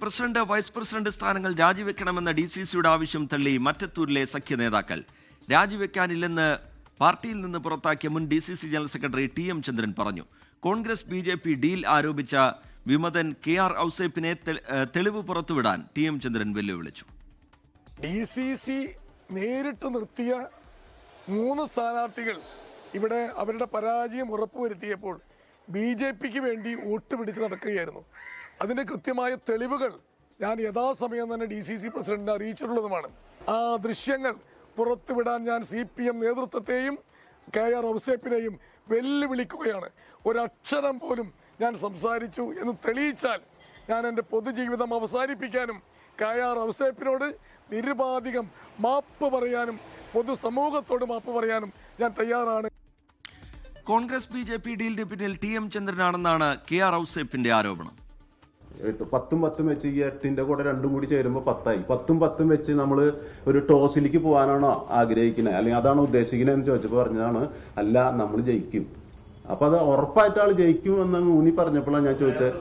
President vice president സ്ഥാനങ്ങൾ രാജിവെക്കണമെന്ന DCCയുടെ ആവശ്യം തള്ളി മറ്റത്തൂരിലെ സഖ്യ നേതാക്കൾ. രാജിവെക്കാനില്ലെന്ന് പാർട്ടിയിൽ നിന്ന് പുറത്താക്കിയ മുൻ DCC ജനറൽ സെക്രട്ടറി TM ചന്ദ്രൻ പറഞ്ഞു. കോൺഗ്രസ് BJP ഡീൽ ആരോപിച്ച വിമതൻ KR ഔസേപ്പിനെ തെളിവ് പുറത്തുവിടാൻ TM ചന്ദ്രൻ വെല്ലുവിളിച്ചു. DCC നേരിട്ട് നിർത്തിയ 3 സ്ഥാനാർത്ഥികൾ ഇവിടെ അവരുടെ പരാജയം ഉറപ്പുവരുത്തിയപ്പോൾ BJPക്ക് വേണ്ടി വോട്ട് പിടിച്ച് നടക്കുകയായിരുന്നു. അതിൻ്റെ കൃത്യമായ തെളിവുകൾ ഞാൻ യഥാസമയം തന്നെ DCC പ്രസിഡന്റിനെ അറിയിച്ചിട്ടുള്ളതുമാണ്. ആ ദൃശ്യങ്ങൾ പുറത്തുവിടാൻ ഞാൻ CPM നേതൃത്വത്തെയും KR ഔസേപ്പിനെയും വെല്ലുവിളിക്കുകയാണ്. ഒരക്ഷരം പോലും ഞാൻ സംസാരിച്ചു എന്ന് തെളിയിച്ചാൽ ഞാൻ എൻ്റെ പൊതുജീവിതം അവസാനിപ്പിക്കാനും KR ഔസേപ്പിനോട് നിരുപാധികം മാപ്പ് പറയാനും പൊതുസമൂഹത്തോട് മാപ്പ് പറയാനും ഞാൻ തയ്യാറാണ്. കോൺഗ്രസ് BJP ഡീലിന് പിന്നിൽ TM ചന്ദ്രനാണെന്നാണ് KR ഔസേപ്പിന്റെ ആരോപണം. 10 വെച്ച് ഈ 8ന്റെ കൂടെ 2 കൂടി ചേരുമ്പോൾ 10ആയി. 10 വെച്ച് നമ്മൾ ഒരു ടോസിലേക്ക് പോകാനാണോ ആഗ്രഹിക്കുന്നത്, അല്ലെങ്കിൽ അതാണ് ഉദ്ദേശിക്കുന്നത് എന്ന് ചോദിച്ചപ്പോൾ പറഞ്ഞതാണ് അല്ല, നമ്മൾ ജയിക്കും. അപ്പൊ അത് ഉറപ്പായിട്ട് ആൾ ജയിക്കും എന്ന് ഊന്നി പറഞ്ഞപ്പോഴാണ് ഞാൻ ചോദിച്ചത്.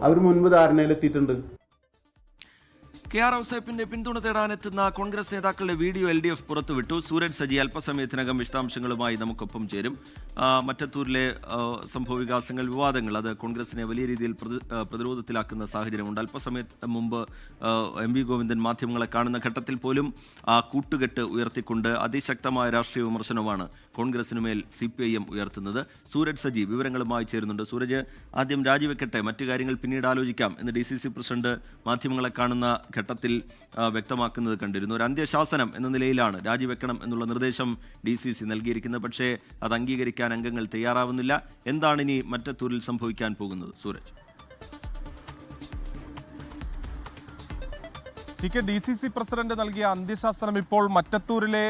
അവർ മുൻപ് ധാരണയിലെത്തിയിട്ടുണ്ട്. KR ഔസേപ്പിന്റെ പിന്തുണ തേടാനെത്തുന്ന കോൺഗ്രസ് നേതാക്കളുടെ വീഡിയോ LDF പുറത്തുവിട്ടു. സൂരജ് സജി അല്പസമയത്തിനകം വിശദാംശങ്ങളുമായി നമുക്കൊപ്പം ചേരും. മറ്റത്തൂരിലെ സംഭവ വികാസങ്ങൾ, വിവാദങ്ങൾ, അത് കോൺഗ്രസിനെ വലിയ രീതിയിൽ പ്രതിരോധത്തിലാക്കുന്ന സാഹചര്യമുണ്ട്. അല്പസമയത്ത് മുമ്പ് MV ഗോവിന്ദൻ മാധ്യമങ്ങളെ കാണുന്ന ഘട്ടത്തിൽ പോലും ആ കൂട്ടുകെട്ട് ഉയർത്തിക്കൊണ്ട് അതിശക്തമായ രാഷ്ട്രീയ വിമർശനമാണ് കോൺഗ്രസിനുമേൽ CPIM ഉയർത്തുന്നത്. സൂരജ് സജി വിവരങ്ങളുമായി ചേരുന്നുണ്ട്. സൂരജ്, ആദ്യം രാജിവെക്കട്ടെ, മറ്റു കാര്യങ്ങൾ പിന്നീട് ആലോചിക്കാം എന്ന് DCC പ്രസിഡന്റ് മാധ്യമങ്ങളെ കാണുന്ന ഘട്ടത്തിൽ വ്യക്തമാക്കുന്നത് കണ്ടിരുന്നു. ഒരു അന്ത്യശാസനം എന്ന നിലയിലാണ് രാജിവെക്കണം എന്നുള്ള നിർദ്ദേശം DCC നൽകിയിരിക്കുന്നത്. പക്ഷേ അത് അംഗീകരിക്കാൻ അംഗങ്ങൾ തയ്യാറാവുന്നില്ല. എന്താണ് ഇനി മറ്റത്തൂരിൽ സംഭവിക്കാൻ പോകുന്നത്, സൂരജ്? DCC പ്രസിഡന്റ് നൽകിയ അന്ത്യശാസനം ഇപ്പോൾ മറ്റത്തൂരിലെ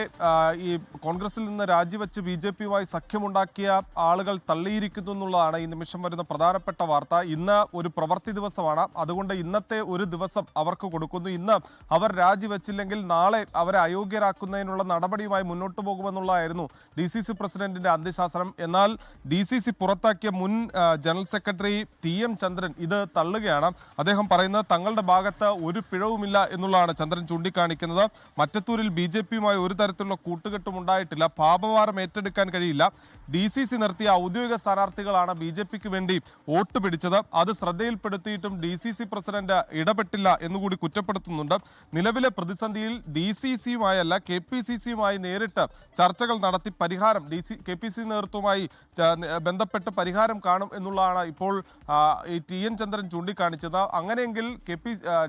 ഈ കോൺഗ്രസിൽ നിന്ന് രാജിവെച്ച് BJPയുമായി സഖ്യമുണ്ടാക്കിയ ആളുകൾ തള്ളിയിരിക്കുന്നു എന്നുള്ളതാണ് ഈ നിമിഷം വരുന്ന പ്രധാനപ്പെട്ട വാർത്ത. ഇന്ന് ഒരു പ്രവൃത്തി ദിവസമാണ്, അതുകൊണ്ട് ഇന്നത്തെ ഒരു ദിവസം അവർക്ക് കൊടുക്കുന്നു. ഇന്ന് അവർ രാജിവെച്ചില്ലെങ്കിൽ നാളെ അവരെ അയോഗ്യരാക്കുന്നതിനുള്ള നടപടിയുമായി മുന്നോട്ട് പോകുമെന്നുള്ളതായിരുന്നു DCC പ്രസിഡന്റിന്റെ അന്ത്യശാസനം. എന്നാൽ DCC പുറത്താക്കിയ മുൻ ജനറൽ സെക്രട്ടറി TM ചന്ദ്രൻ ഇത് തള്ളുകയാണ്. അദ്ദേഹം പറയുന്നത് തങ്ങളുടെ ഭാഗത്ത് ഒരു പിഴവുമില്ല എന്നുള്ളതാണ് ചന്ദ്രൻ ചൂണ്ടിക്കാണിക്കുന്നത്. മറ്റത്തൂരിൽ BJPയുമായി ഒരു തരത്തിലുള്ള കൂട്ടുകെട്ടും ഉണ്ടായിട്ടില്ല. പാപഭാരം ഏറ്റെടുക്കാൻ കഴിയില്ല. DCC നിർത്തിയ ഔദ്യോഗിക സ്ഥാനാർത്ഥികളാണ് BJPക്ക് വേണ്ടി വോട്ട് പിടിച്ചത്. അത് ശ്രദ്ധയിൽപ്പെടുത്തിയിട്ടും DCC പ്രസിഡന്റ് ഇടപെട്ടില്ല എന്നുകൂടി കുറ്റപ്പെടുത്തുന്നുണ്ട്. നിലവിലെ പ്രതിസന്ധിയിൽ DCCയുമായല്ല KPCCയുമായി നേരിട്ട് ചർച്ചകൾ നടത്തി പരിഹാരം KPCC നേതൃത്വവുമായി ബന്ധപ്പെട്ട് പരിഹാരം കാണും എന്നുള്ളതാണ് ഇപ്പോൾ ഈ TM ചന്ദ്രൻ ചൂണ്ടിക്കാണിച്ചത്. അങ്ങനെയെങ്കിൽ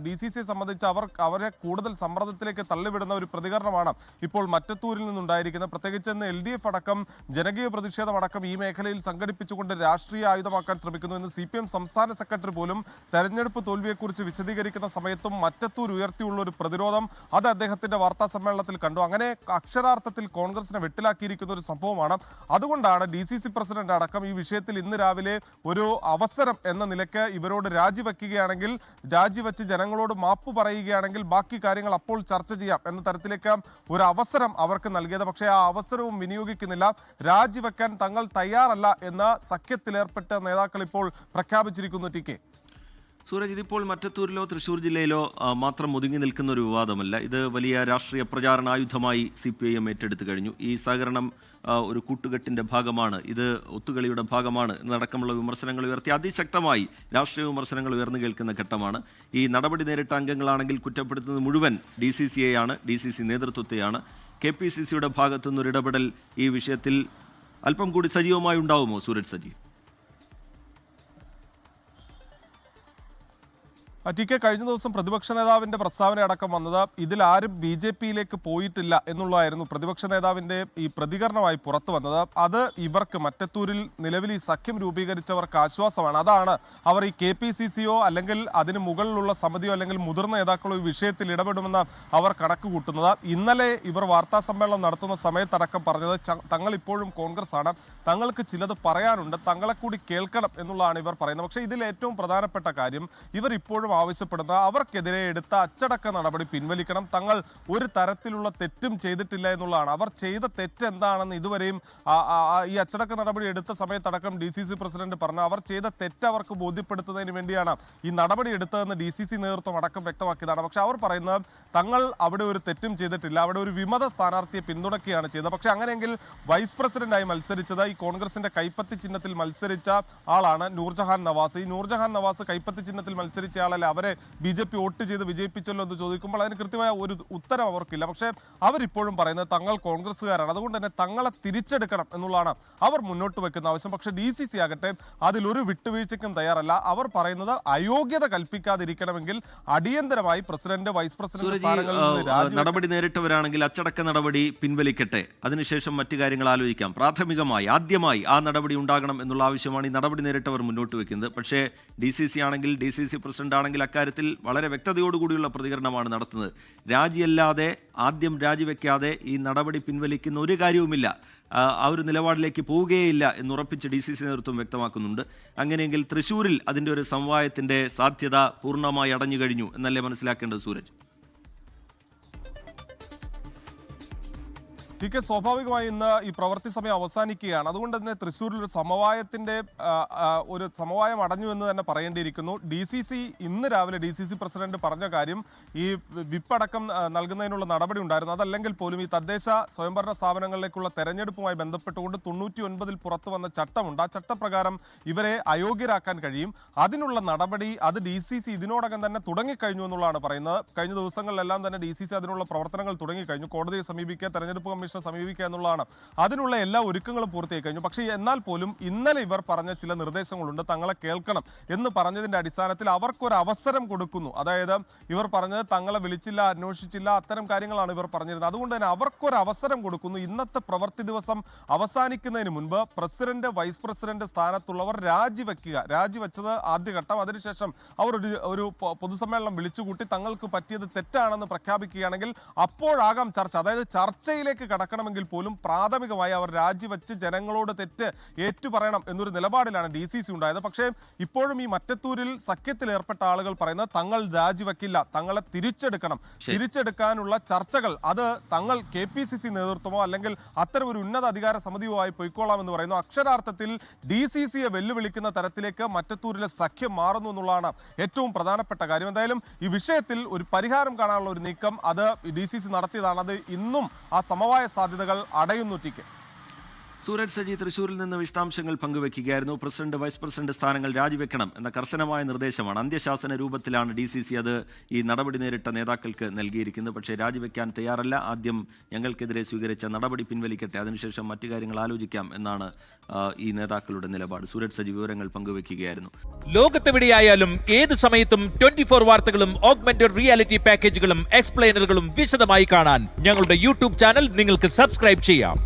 DCCയെ സംബന്ധിച്ച് അവരെ കൂടുതൽ സമ്മർദ്ദത്തിലേക്ക് തള്ളിവിടുന്ന ഒരു പ്രതികരണമാണ് ഇപ്പോൾ മറ്റത്തൂരിൽ നിന്നുണ്ടായിരിക്കുന്നത്. പ്രത്യേകിച്ച് ഇന്ന് LDF അടക്കം ജനകീയ പ്രതിഷേധമടക്കം ഈ മേഖലയിൽ സംഘടിപ്പിച്ചുകൊണ്ട് രാഷ്ട്രീയ ആയുധമാക്കാൻ ശ്രമിക്കുന്നു എന്ന് CPM സംസ്ഥാന സെക്രട്ടറി പോലും തെരഞ്ഞെടുപ്പ് തോൽവിയെക്കുറിച്ച് വിശദീകരിക്കുന്ന സമയത്തും മറ്റത്തൂർ ഉയർത്തിയുള്ള ഒരു പ്രതിരോധം അത് അദ്ദേഹത്തിന്റെ വാർത്താ സമ്മേളനത്തിൽ കണ്ടു. അങ്ങനെ അക്ഷരാർത്ഥത്തിൽ കോൺഗ്രസിനെ വെട്ടിലാക്കിയിരിക്കുന്ന ഒരു സംഭവമാണ്. അതുകൊണ്ടാണ് DCC പ്രസിഡന്റ് അടക്കം ഈ വിഷയത്തിൽ ഇന്ന് രാവിലെ ഒരു അവസരം എന്ന നിലയ്ക്ക് ഇവരോട് രാജിവെക്കുകയാണെങ്കിൽ, രാജിവെച്ച് ജനങ്ങളോട് മാപ്പ് പറയുകയാണെങ്കിൽ ബാക്കി കാര്യങ്ങൾ അപ്പോൾ ചർച്ച ചെയ്യാം എന്ന തരത്തിലേക്ക് ഒരു അവസരം അവർക്ക് നൽകിയത്. പക്ഷേ ആ അവസരവും വിനിയോഗിക്കുന്നില്ല. രാജിവെക്കാൻ തങ്ങൾ തയ്യാറല്ല എന്ന് സഖ്യത്തിലേർപ്പെട്ട നേതാക്കൾ ഇപ്പോൾ പ്രഖ്യാപിച്ചിരിക്കുന്നു. TK സൂരജ്, ഇതിപ്പോൾ മറ്റത്തൂരിലോ തൃശ്ശൂർ ജില്ലയിലോ മാത്രം ഒതുങ്ങി നിൽക്കുന്ന ഒരു വിവാദമല്ല. ഇത് വലിയ രാഷ്ട്രീയ പ്രചാരണ ആയുധമായി CPIM ഏറ്റെടുത്തു കഴിഞ്ഞു. ഈ സഹകരണം ഒരു കൂട്ടുകെട്ടിന്റെ ഭാഗമാണ്, ഇത് ഒത്തുകളിയുടെ ഭാഗമാണ് എന്നടക്കമുള്ള വിമർശനങ്ങൾ ഉയർത്തി അതിശക്തമായി രാഷ്ട്രീയ വിമർശനങ്ങൾ ഉയർന്നു കേൾക്കുന്ന ഘട്ടമാണ്. ഈ നടപടി നേരിട്ട അംഗങ്ങളാണെങ്കിൽ കുറ്റപ്പെടുത്തുന്നത് മുഴുവൻ DCCയെയാണ്, DCC നേതൃത്വത്തെയാണ്. KPCCയുടെ ഭാഗത്തുനിന്നൊരു ഇടപെടൽ ഈ വിഷയത്തിൽ അല്പം കൂടി സജീവമായി ഉണ്ടാവുമോ, സൂരജ് സജി? TK, കഴിഞ്ഞ ദിവസം പ്രതിപക്ഷ നേതാവിന്റെ പ്രസ്താവന അടക്കം വന്നത് ഇതിൽ ആരും BJPയിലേക്ക് പോയിട്ടില്ല എന്നുള്ളതായിരുന്നു പ്രതിപക്ഷ നേതാവിന്റെ ഈ പ്രതികരണമായി പുറത്തു വന്നത്. അത് ഇവർക്ക് മറ്റത്തൂരിൽ നിലവിൽ ഈ സഖ്യം രൂപീകരിച്ചവർക്ക് ആശ്വാസമാണ്. അതാണ് അവർ ഈ KPCCയോ അല്ലെങ്കിൽ അതിന് മുകളിലുള്ള സമിതിയോ അല്ലെങ്കിൽ മുതിർന്ന നേതാക്കളോ ഈ വിഷയത്തിൽ ഇടപെടുമെന്ന് അവർ കണക്ക് കൂട്ടുന്നത്. ഇന്നലെ ഇവർ വാർത്താ സമ്മേളനം നടത്തുന്ന സമയത്തടക്കം പറഞ്ഞത് തങ്ങൾ ഇപ്പോഴും കോൺഗ്രസ് ആണ്, തങ്ങൾക്ക് ചിലത് പറയാനുണ്ട്, തങ്ങളെ കൂടി കേൾക്കണം എന്നുള്ളതാണ് ഇവർ പറയുന്നത്. പക്ഷേ ഇതിൽ ഏറ്റവും പ്രധാനപ്പെട്ട കാര്യം ഇവർ ഇപ്പോഴും ആവശ്യപ്പെടുന്നത് അവർക്കെതിരെ എടുത്ത അച്ചടക്ക നടപടി പിൻവലിക്കണം. തങ്ങൾ ഒരു തരത്തിലുള്ള തെറ്റും ചെയ്തിട്ടില്ല എന്നുള്ളതാണ്. അവർ ചെയ്ത തെറ്റ് എന്താണെന്ന് ഇതുവരെയും ഈ അച്ചടക്ക നടപടി എടുത്ത സമയത്തടക്കം DCC പ്രസിഡന്റ് പറഞ്ഞു. അവർ ചെയ്ത തെറ്റ് അവർക്ക് ബോധ്യപ്പെടുത്തുന്നതിന് വേണ്ടിയാണ് ഈ നടപടി എടുത്തതെന്ന് DCC നേതൃത്വം അടക്കം വ്യക്തമാക്കിയതാണ്. പക്ഷെ അവർ പറയുന്നത് തങ്ങൾ അവിടെ ഒരു തെറ്റും ചെയ്തിട്ടില്ല, അവിടെ ഒരു വിമത സ്ഥാനാർത്ഥിയെ പിന്തുണയ്ക്കുകയാണ് ചെയ്തത്. പക്ഷെ അങ്ങനെയെങ്കിൽ വൈസ് പ്രസിഡന്റായി മത്സരിച്ചത് ഈ കോൺഗ്രസിന്റെ കൈപ്പത്തി ചിഹ്നത്തിൽ മത്സരിച്ച ആളാണ് നൂർജഹാൻ നവാസ്. ഈ നൂർജഹാൻ നവാസ് കൈപ്പത്തി ചിഹ്നത്തിൽ മത്സരിച്ച ആളല്ലേ, അവരെ BJP വോട്ട് ചെയ്ത് വിജയിപ്പിച്ചല്ലോ എന്ന് ചോദിക്കുമ്പോൾ അതിന് കൃത്യമായ ഒരു ഉത്തരം അവർക്കില്ല. പക്ഷേ അവരിപ്പോഴും പറയുന്നത് തങ്ങൾ കോൺഗ്രസ്സുകാരാണ്, അതുകൊണ്ട് തന്നെ തങ്ങളെ തിരിച്ചെടുക്കണം എന്നുള്ളതാണ് അവർ മുന്നോട്ട് വെക്കുന്ന ആവശ്യം. പക്ഷേ DCC ആകട്ടെ അതിലൊരു വിട്ടുവീഴ്ചയ്ക്കും തയ്യാറല്ല. അവർ പറയുന്നത് അയോഗ്യത കൽപ്പിക്കാതിരിക്കണമെങ്കിൽ അടിയന്തരമായി പ്രസിഡന്റ് വൈസ് പ്രസിഡന്റ് സ്ഥാനങ്ങളിൽ നിന്ന് നടപടി നേരിട്ടവരാണെങ്കിൽ അച്ചടക്ക നടപടി പിൻവലിക്കട്ടെ, അതിനുശേഷം മറ്റു കാര്യങ്ങൾ ആലോചിക്കാം. പ്രാഥമികമായി ആദ്യമായി ആ നടപടി ഉണ്ടാകണം എന്നുള്ള ആവശ്യമാണ് ഈ നടപടി നേരിട്ടവർ മുന്നോട്ട് വെക്കുന്നത്. പക്ഷേ DCC ആണെങ്കിൽ DCC പ്രസിഡന്റ് ആണെങ്കിൽ അക്കാര്യത്തിൽ വളരെ വ്യക്തതയോടുകൂടിയുള്ള പ്രതികരണമാണ് നടത്തുന്നത്. രാജിയല്ലാതെ ആദ്യം രാജിവെക്കാതെ ഈ നടപടി പിൻവലിക്കുന്ന ഒരു കാര്യവുമില്ല, ആ ഒരു നിലപാടിലേക്ക് പോവുകയില്ല എന്നുറപ്പിച്ച് DCC നേതൃത്വം വ്യക്തമാക്കുന്നുണ്ട്. അങ്ങനെയെങ്കിൽ തൃശ്ശൂരിൽ അതിൻ്റെ ഒരു സമവായത്തിൻ്റെ സാധ്യത പൂർണ്ണമായി അടഞ്ഞു കഴിഞ്ഞു എന്നല്ലേ മനസ്സിലാക്കേണ്ടത് സൂരജ്? TK, സ്വാഭാവികമായി ഇന്ന് ഈ പ്രവൃത്തി സമയം അവസാനിക്കുകയാണ്. അതുകൊണ്ട് തന്നെ തൃശ്ശൂരിൽ ഒരു സമവായം അടഞ്ഞു എന്ന് തന്നെ പറയേണ്ടിയിരിക്കുന്നു. DCC ഇന്ന് രാവിലെ DCC പ്രസിഡന്റ് പറഞ്ഞ കാര്യം ഈ വിപ്പടക്കം നൽകുന്നതിനുള്ള നടപടി ഉണ്ടായിരുന്നു. അതല്ലെങ്കിൽ പോലും ഈ തദ്ദേശ സ്വയംഭരണ സ്ഥാപനങ്ങളിലേക്കുള്ള തെരഞ്ഞെടുപ്പുമായി ബന്ധപ്പെട്ടുകൊണ്ട് 99 പുറത്തു വന്ന ചട്ടമുണ്ട്. ആ ചട്ടപ്രകാരം ഇവരെ അയോഗ്യരാക്കാൻ കഴിയും. അതിനുള്ള നടപടി അത് DCC ഇതിനോടകം തന്നെ തുടങ്ങിക്കഴിഞ്ഞു എന്നുള്ളതാണ് പറയുന്നത്. കഴിഞ്ഞ ദിവസങ്ങളിലെല്ലാം തന്നെ DCC അതിനുള്ള പ്രവർത്തനങ്ങൾ തുടങ്ങിക്കഴിഞ്ഞു. കോടതിയെ സമീപിക്കുക, തെരഞ്ഞെടുപ്പ് കമ്മീഷനെ സമീപിക്കുക എന്നുള്ളതാണ്. അതിനുള്ള എല്ലാ ഒരുക്കങ്ങളും പൂർത്തിയായി കഴിഞ്ഞു. പക്ഷേ എന്നാൽ പോലും ഇന്നലെ ഇവർ പറഞ്ഞ ചില നിർദ്ദേശങ്ങളുണ്ട്. തങ്ങളെ കേൾക്കണം എന്ന് പറഞ്ഞതിന്റെ അടിസ്ഥാനത്തിൽ അവർക്കൊരു അവസരം കൊടുക്കുന്നു. അതായത് ഇവർ പറഞ്ഞത് തങ്ങളെ വിളിച്ചില്ല, അന്വേഷിച്ചില്ല, അത്തരം കാര്യങ്ങളാണ് ഇവർ പറഞ്ഞിരുന്നത്. അതുകൊണ്ട് തന്നെ അവർക്കൊരു അവസരം കൊടുക്കുന്നു. ഇന്നത്തെ പ്രവൃത്തി ദിവസം അവസാനിക്കുന്നതിന് മുൻപ് പ്രസിഡന്റ് വൈസ് പ്രസിഡന്റ് സ്ഥാനത്തുള്ളവർ രാജിവെച്ചത് ആദ്യഘട്ടം. അതിനുശേഷം അവർ ഒരു പൊതുസമ്മേളനം വിളിച്ചുകൂട്ടി തങ്ങൾക്ക് പറ്റിയത് തെറ്റാണെന്ന് പ്രഖ്യാപിക്കുകയാണെങ്കിൽ അപ്പോഴാകാം ചർച്ച. അതായത് ചർച്ചയിലേക്ക് കടക്കണമെങ്കിൽ പോലും പ്രാഥമികമായി അവർ രാജിവെച്ച് ജനങ്ങളോട് തെറ്റ് ഏറ്റുപറയണം എന്നൊരു നിലപാടിലാണ് DCC ഉണ്ടായത്. പക്ഷേ ഇപ്പോഴും ഈ മറ്റത്തൂരിൽ സഖ്യത്തിൽ ഏർപ്പെട്ട ആളുകൾ പറയുന്നത് തങ്ങൾ രാജിവെക്കില്ല, തങ്ങളെ തിരിച്ചെടുക്കാനുള്ള ചർച്ചകൾ അത് തങ്ങൾ KPCC നേതൃത്വമോ അല്ലെങ്കിൽ അത്തരം ഒരു ഉന്നത അധികാര സമിതിയോ ആയി പൊയ്ക്കോളാമെന്ന് പറയുന്നു. അക്ഷരാർത്ഥത്തിൽ DCCയെ വെല്ലുവിളിക്കുന്ന തരത്തിലേക്ക് മറ്റത്തൂരിലെ സഖ്യം മാറുന്നു എന്നുള്ളതാണ് ഏറ്റവും പ്രധാനപ്പെട്ട കാര്യം. എന്തായാലും ഈ വിഷയത്തിൽ ഒരു പരിഹാരം കാണാനുള്ള ഒരു നീക്കം അത് DCC നടത്തിയതാണ്. അത് ഇന്നും ആ സമവായ സാധ്യതകൾ അടയുന്നു. TK, സൂരജ് സജി തൃശ്ശൂരിൽ നിന്ന് വിശദാംശങ്ങൾ പങ്കുവെക്കുകയായിരുന്നു. പ്രസിഡന്റ് വൈസ് പ്രസിഡന്റ് സ്ഥാനങ്ങൾ രാജിവെക്കണം എന്ന കർശനമായ നിർദ്ദേശമാണ് അന്ത്യശാസന രൂപത്തിലാണ് DCC അത് ഈ നടപടി നേരിട്ട നേതാക്കൾക്ക് നൽകിയിരിക്കുന്നത്. പക്ഷേ രാജിവെക്കാൻ തയ്യാറല്ല. ആദ്യം ഞങ്ങൾക്കെതിരെ സ്വീകരിച്ച നടപടി പിൻവലിക്കട്ടെ, അതിനുശേഷം മറ്റു കാര്യങ്ങൾ ആലോചിക്കാം എന്നാണ് ഈ നേതാക്കളുടെ നിലപാട്. സൂരജ് സജി വിവരങ്ങൾ പങ്കുവെക്കുകയായിരുന്നു. ലോകത്തെവിടെയായാലും ഏത് സമയത്തും 24 വാർത്തകളും ഓഗ്മെന്റഡ് റിയാലിറ്റി പാക്കേജുകളും എക്സ്പ്ലെയിനറുകളും വിശദമായി കാണാൻ ഞങ്ങളുടെ YouTube ചാനൽ നിങ്ങൾക്ക് സബ്സ്ക്രൈബ് ചെയ്യാം.